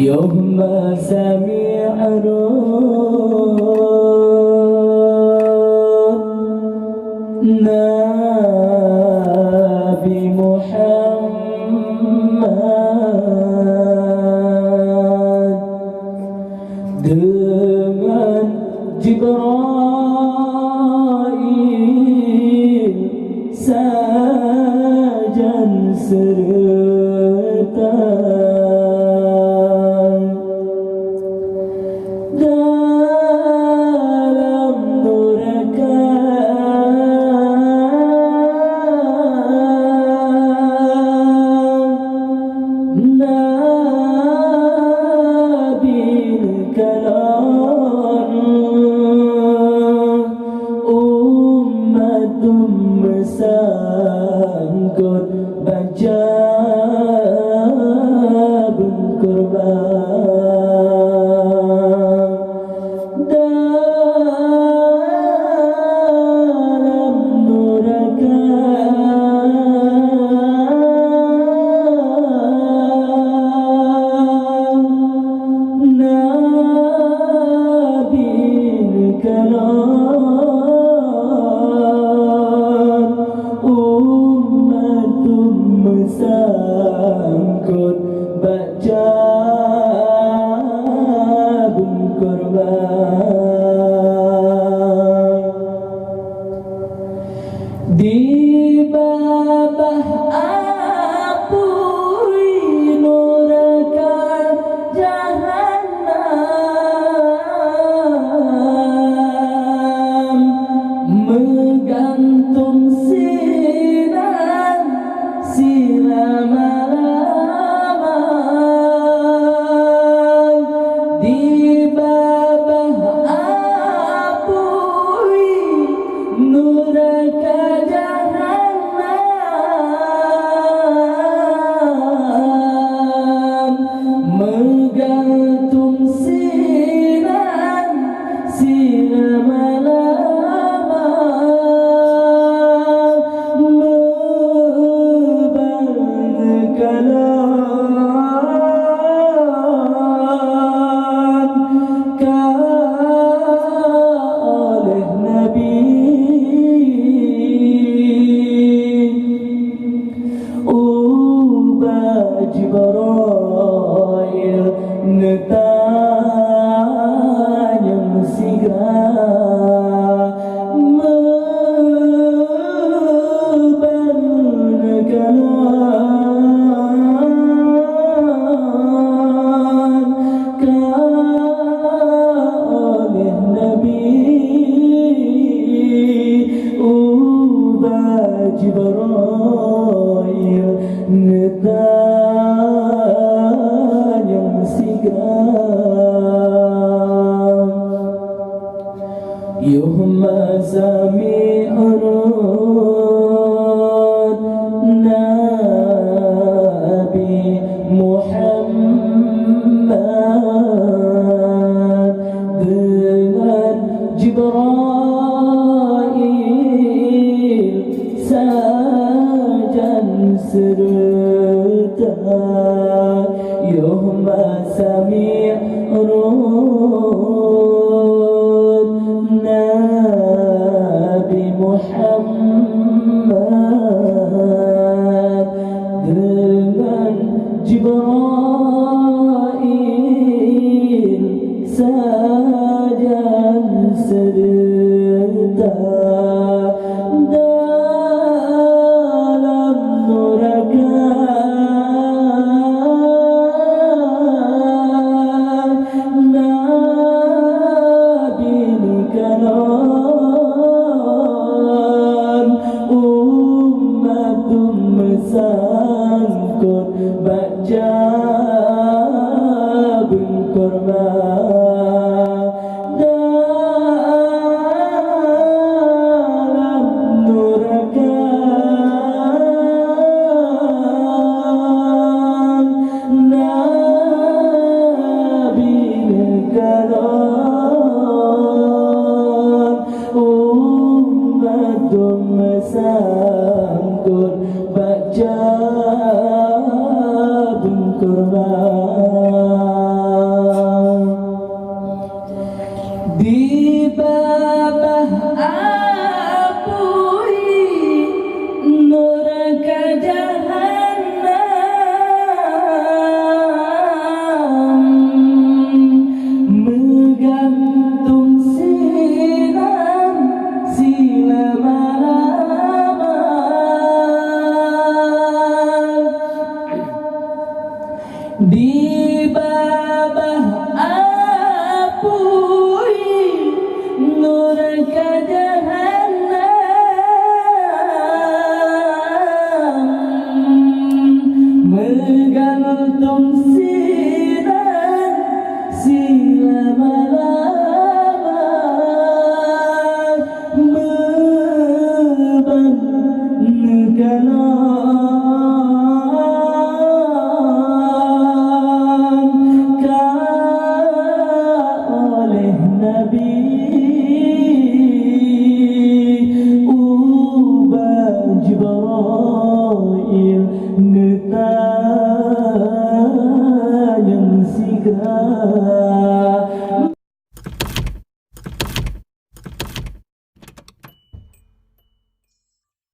يوم سمعنا Nabi Muhammad dengan Jibril sajan serta dalam neraka Nabi kalam umatum sangkut baca berkorban dalam neraka Nabi kalam umatum sangkut baca berkorban di babah api neraka Jahannam menggantung sinar selama-lamanya di babah api neraka Jahannam menggantung sinar selama-lamanya oleh Nabi ubah Jibril netanya segera oleh Nabi ubah Jibril netanya segera Yuhma sami'urud Nabi Muhammad dengan Jibril sajan serta Yuhma sami'urud Nabi Muhammad dengan Jibril sajan serta dalam neraka Nabi kalam umatum sangkut baca berkorban dalam neraka Nabi kalam umatum sangkut baca berkorban Tiga